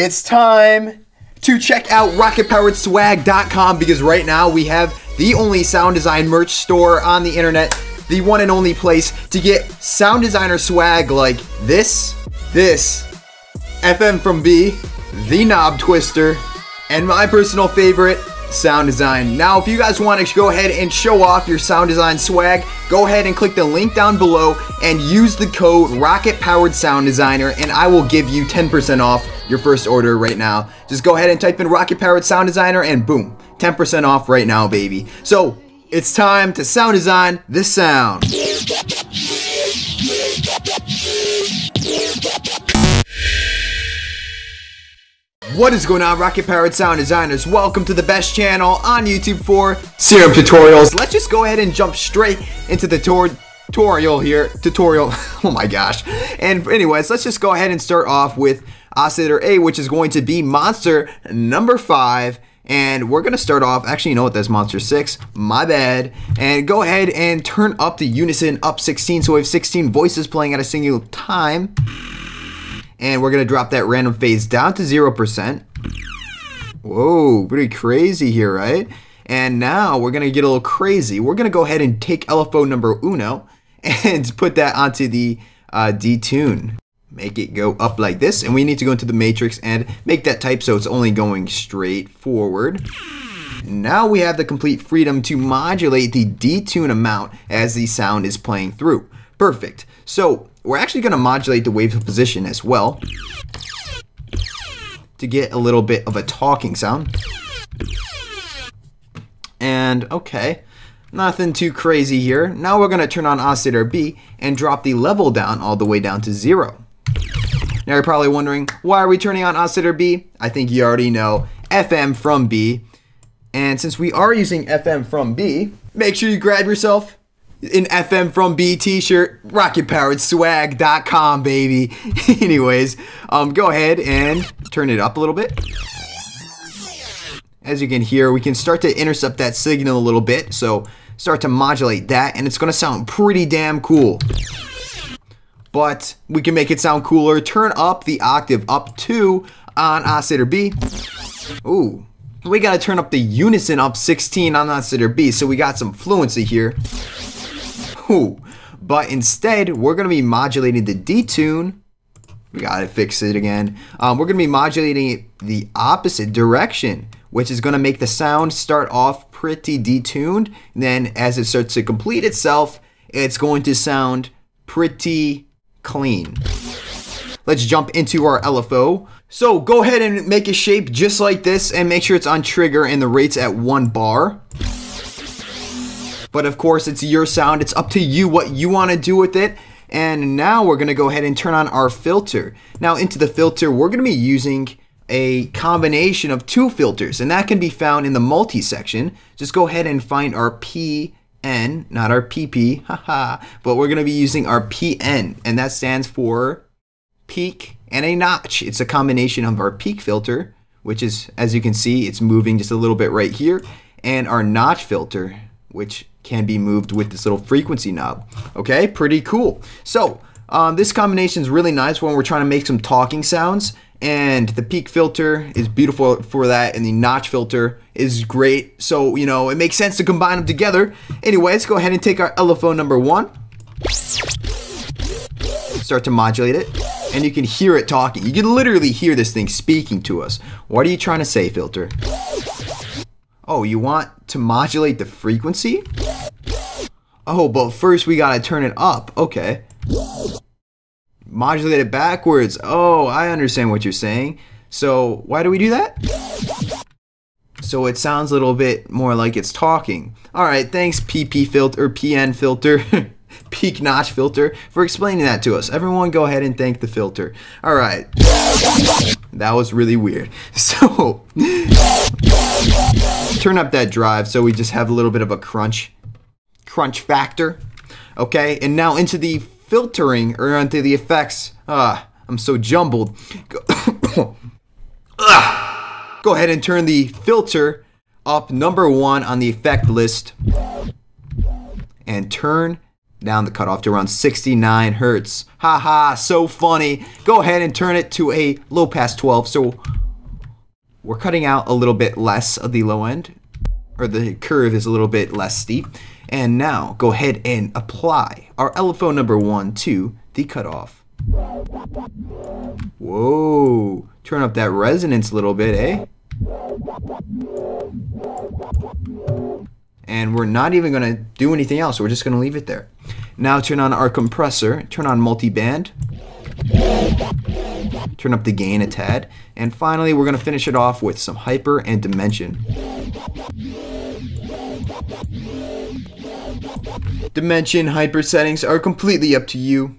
It's time to check out rocketpoweredswag.com because right now we have the only sound design merch store on the internet, the one and only place to get sound designer swag like this, FM from B, the knob twister, and my personal favorite, sound design. Now, if you guys want to go ahead and show off your sound design swag, go ahead and click the link down below and use the code RocketPoweredSoundDesigner and I will give you 10% off your first order right now. Just go ahead and type in RocketPoweredSoundDesigner and boom, 10% off right now, baby. So, it's time to sound design this sound. What is going on, Rocket Powered Sound Designers? Welcome to the best channel on YouTube for Serum tutorials. Let's just go ahead and jump straight into the tutorial here. Oh my gosh. And anyways, let's just go ahead and start off with oscillator A, which is going to be monster number 5. And we're gonna start off, actually, you know what, that's monster 6, my bad. And go ahead and turn up the unison up 16, so we have 16 voices playing at a single time. And we're gonna drop that random phase down to 0%. Whoa, pretty crazy here, right? And now we're gonna get a little crazy. We're gonna go ahead and take LFO number uno and put that onto the D-tune. Make it go up like this, and we need to go into the matrix and make that type so it's only going straight forward. Now we have the complete freedom to modulate the D-tune amount as the sound is playing through. Perfect. So we're actually going to modulate the wave position as well to get a little bit of a talking sound. And okay, nothing too crazy here. Now we're going to turn on oscillator B and drop the level down all the way down to 0. Now you're probably wondering, why are we turning on oscillator B? I think you already know, FM from B. And since we are using FM from B, make sure you grab yourself an FM from B t-shirt, rocketpoweredswag.com, baby. Anyways, go ahead and turn it up a little bit. As you can hear, we can start to intercept that signal a little bit, so start to modulate that, and it's gonna sound pretty damn cool. But we can make it sound cooler. Turn up the octave up 2 on oscillator B. Ooh, we gotta turn up the unison up 16 on oscillator B, so we got some fluency here. Ooh. But instead, we're gonna be modulating the D-tune. We gotta fix it again. We're gonna be modulating it the opposite direction, which is gonna make the sound start off pretty detuned. Then as it starts to complete itself, it's going to sound pretty clean. Let's jump into our LFO. So go ahead and make a shape just like this and make sure it's on trigger and the rate's at 1 bar. But of course, it's your sound. It's up to you what you want to do with it. And now we're going to go ahead and turn on our filter. Now into the filter, we're going to be using a combination of 2 filters, and that can be found in the multi section. Just go ahead and find our PN, not our PP, haha, but we're going to be using our PN, and that stands for peak and a notch. It's a combination of our peak filter, which is, as you can see, it's moving just a little bit right here, and our notch filter, which can be moved with this little frequency knob. Okay, pretty cool. So this combination is really nice when we're trying to make some talking sounds, and the peak filter is beautiful for that, and the notch filter is great. So, you know, it makes sense to combine them together. Anyways, go ahead and take our LFO number 1. Start to modulate it, and you can hear it talking. You can literally hear this thing speaking to us. What are you trying to say, filter? Oh, you want to modulate the frequency? Oh, but first we gotta turn it up. Okay. Modulate it backwards. Oh, I understand what you're saying. So why do we do that? So it sounds a little bit more like it's talking. All right, thanks PP filter, or PN filter, peak notch filter, for explaining that to us. Everyone go ahead and thank the filter. All right. That was really weird. So turn up that drive so we just have a little bit of a crunch factor. Okay, and now into the filtering, or onto the effects. I'm so jumbled. Go ahead and turn the filter up number 1 on the effect list and turn down the cutoff to around 69 hertz. Haha, so funny. Go ahead and turn it to a low pass 12. So we're cutting out a little bit less of the low end, or the curve is a little bit less steep. And now go ahead and apply our LFO number 1 to the cutoff. Whoa, turn up that resonance a little bit, eh? And we're not even gonna do anything else. We're just gonna leave it there. Now turn on our compressor, turn on multi-band, turn up the gain a tad, and finally we're gonna finish it off with some hyper and dimension. Dimension, hyper settings are completely up to you.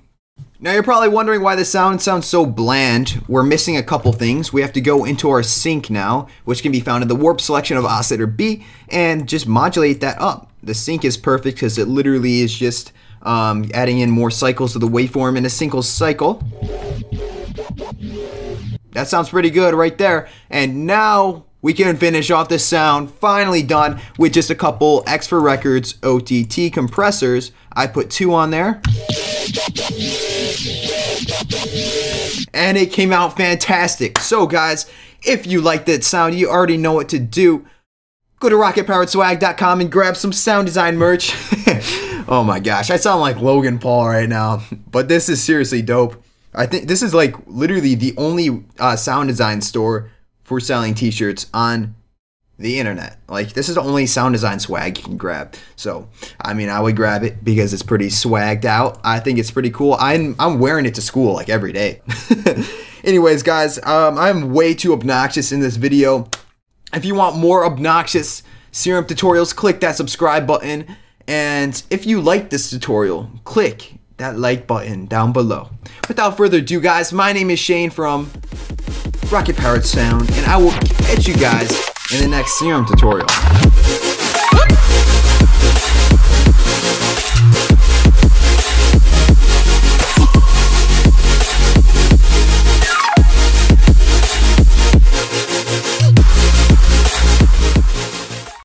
Now you're probably wondering why the sound sounds so bland. We're missing a couple things. We have to go into our sync now, which can be found in the warp selection of oscillator B, and just modulate that up. The sync is perfect because it literally is just adding in more cycles to the waveform in a single cycle. That sounds pretty good right there. And now we can finish off the sound, finally done, with just a couple X for Records OTT compressors. I put 2 on there. And it came out fantastic. So guys, if you like that sound, you already know what to do. Go to rocketpoweredswag.com and grab some sound design merch. Oh my gosh, I sound like Logan Paul right now. But this is seriously dope. I think this is like literally the only sound design store for selling t-shirts on the internet. Like, this is the only sound design swag you can grab. So I mean, I would grab it because it's pretty swagged out. I think it's pretty cool. I'm wearing it to school like every day. Anyways guys, I'm way too obnoxious in this video. If you want more obnoxious Serum tutorials, click that subscribe button. And if you like this tutorial, click that like button down below. Without further ado guys, my name is Shane from Rocket Powered Sound, and I will catch you guys in the next Serum tutorial.